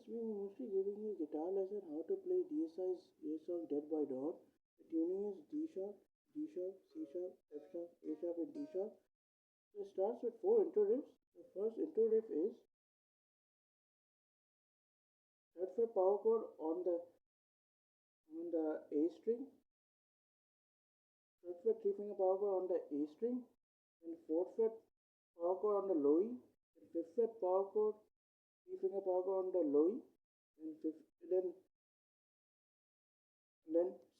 mostly giving you guitar lesson how to play Deicide Dead By Dawn. The tuning is D sharp, G sharp, C sharp, F sharp, A sharp, and D sharp. So it starts with 4 intro riffs. The first intro riff is third fret power chord on the A string, third fret 3-finger power chord on the A string, then fourth fret power chord on the low E, then fifth fret power chord 3-finger power chord on the low E, then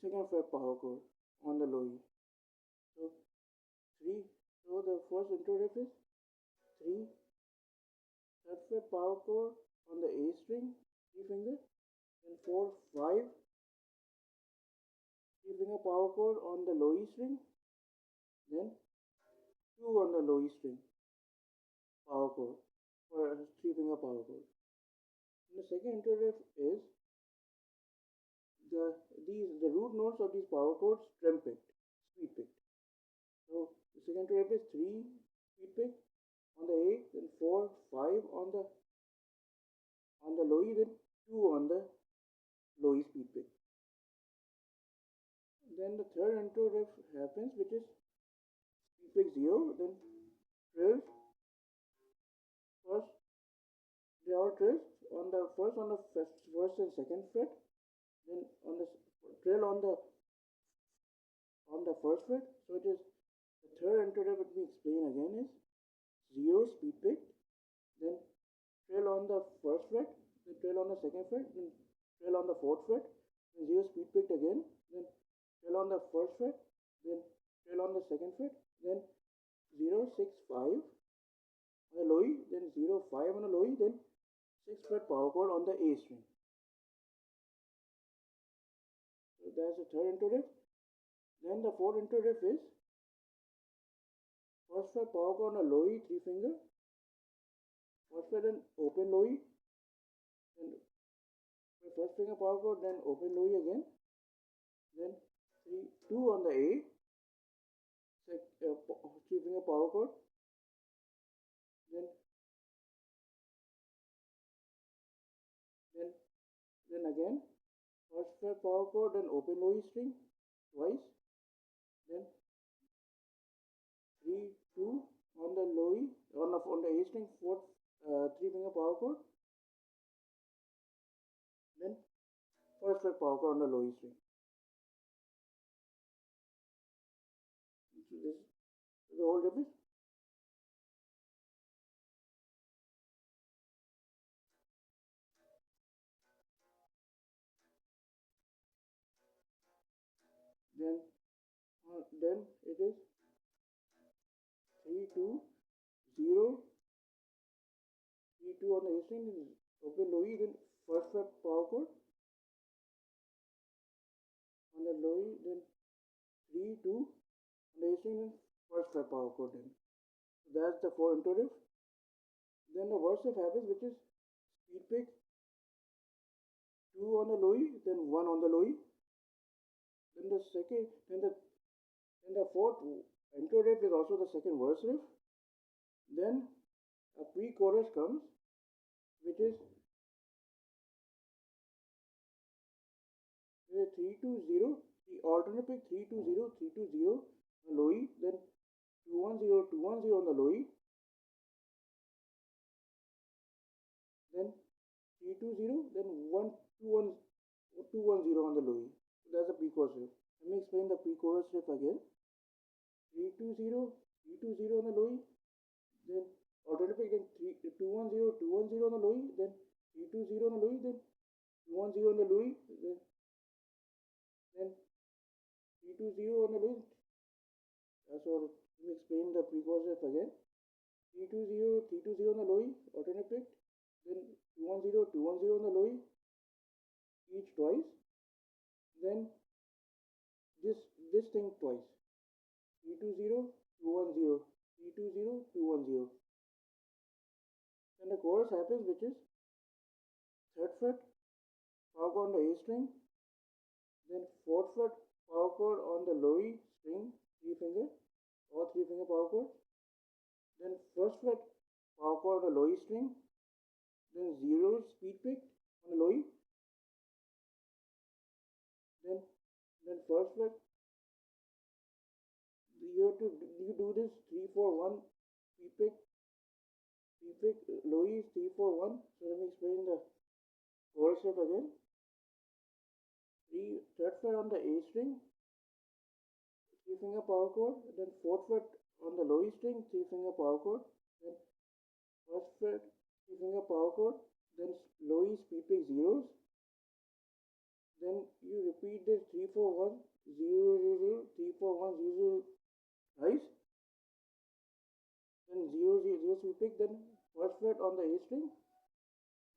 second fret power chord on the low E. So the first intro riff is 3, third fret power chord on the A string, 3-finger, then 4, 5, 3-finger power chord on the low E string, then 2 on the low E string power chord for 3-finger power chord. And the second intro riff is the root notes of these power chords trem picked, speed picked. So the second intro riff is 3 speed pick on the A, then 4, 5 on the low E, then 2 on the low E speed pick. Then the third intro riff happens, which is speed pick 0, then trills. First, they are trills on the first and second fret, then on the trill on the first fret. So it is the third intro riff. Let me explain again. Is 0 speed picked, then trill on the first fret, then trill on the second fret, then trill on the fourth fret, then 0 speed picked again, then trill on the first fret, then trill on the second fret, then 0, 6, 5 on the low E, then 0, 5 on the low E, then 6th fret power chord on the A string. So that's the third intro riff. Then the fourth intro riff is first fret power chord on the low E, 3-finger, first fret, then open low E, then first finger power chord, then open low E again, then 2 on the A, 3-finger power chord, then again first fret power chord, then open low E string twice, then 3, 2 on the low E, on the A string, 4th 3-finger power chord, then first fret power chord on the low E string. So this is the whole riff. Then it is 3, 2, 0, 3, 2 on the A string, open low E, then first fret power chord on the low E, then 3, 2 on the A string, then first fret power chord. Then so that's the 4 intro riff. Then the verse riff happens, which is speed pick 2 on the low E, then 1 on the low E. Then the fourth intro riff is also the second verse riff. Then a pre-chorus comes, which is 3, 2, 0, the alternate pick 3, 2, 0, 3, 2, 0 on the low E, then 2, 1, 0, 2, 1, 0 on the low E, then 3, 2, 0, then 1, 2, 1, 2, 1, 0 on the low E. So that's the pre-chorus riff. Let me explain the pre-chorus riff again. 3, 2, 0, 3, 2, 0 on the low E, then alternate pick, then 2, 1, 0, 2, 1, 0 on the low E, then 3, 2, 0 on the low E, then 2, 1, 0 on the low E, then 3, 2, 0 on the low E. So let me explain the pre-chorus riff again. 3, 2, 0, 3, 2, 0 on the low E, alternate pick, then 2, 1, 0, 2, 1, 0 on the low E, each twice, then this thing twice. 3, 2, 0, 2, 1, 0, 3, 2, 0, 2, 1, 0. Then the chorus happens, which is third fret power chord on the A string, then fourth fret power chord on the low E string, 3-finger, or 3-finger power chord, then first fret power chord on the low E string, then 0 speed pick on the low E. Then first fret, you do this 3-4-1 P pick, low E is 3-4-1. So let me explain the chorus riff again. Third fret on the A string, 3-finger power chord, then fourth fret on the low E string, 3-finger power chord, then first fret, 3-finger power chord, then low E P pick zeros, then you repeat this 3-4-1 0-0-0 3-4-1 0 thrice, then 0-0-0 P pick, then first fret on the A string,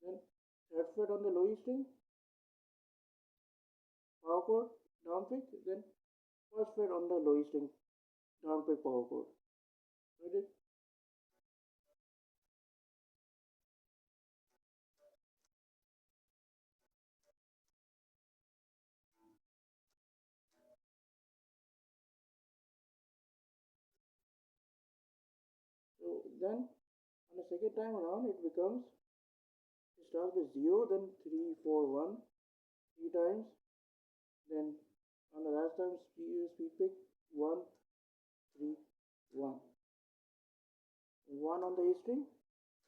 then third fret on the low E string, power chord, down pick, then first fret on the low E string, down pick power chord. Got it? So then on the second time around it starts with 0, then 3-4-1 3 times, then on the last time you speed pick 1-3-1, 1 on the A string,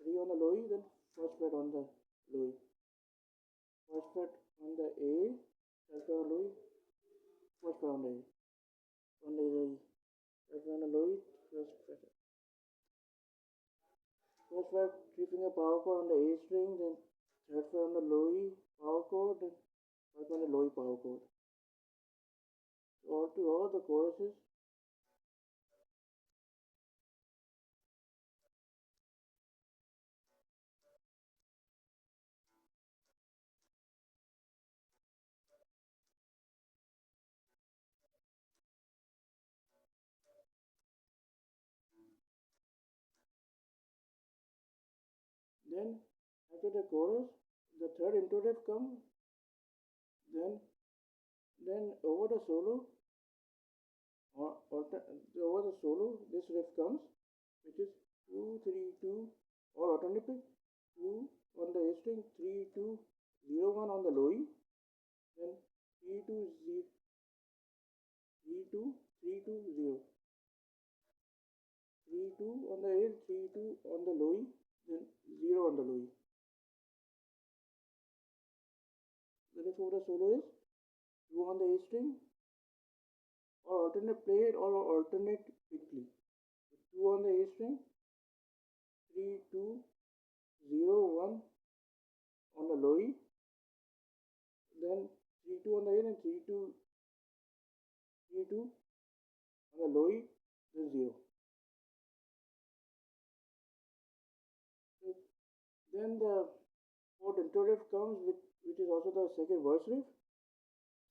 3 on the low E, then first fret on the low E, first fret on the A, first fret on the low E, first fret on the A, on the E, first fret on the low E, first fret 3-finger power chord on the A string, then third fret on the low E power chord, then first fret on the low E power chord. So all to all the choruses. Then after the chorus, the third intro riff comes. Then over the solo, this riff comes, which is 2-3-2 or alternative 2 on the A string, 3-2-0-1 on the low E, then 3-2-0, 3-2-3-2-0, 3-2 on the A, 3-2 on the low E, then 0 on the low E. The riff over the solo is 2 on the A string, or alternate play it or alternate quickly. 2 on the A string, 3-2-0-1 on the low E, then 3-2 on the A, then 3-2-3-2 on the low E, then 0. So then the fourth intro riff comes, which is also the second verse riff.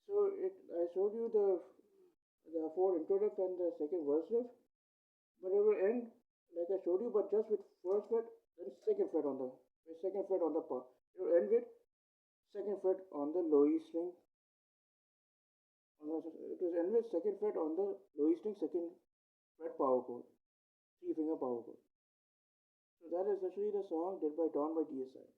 So I showed you the fourth intro riff and the second verse riff, but it will end like I showed you, but just with first fret, then second fret on the part. It will end with second fret on the low E string. It will end with second fret on the low E string, second fret power chord, 3-finger power chord. So that is actually the song Dead by Dawn by Deicide.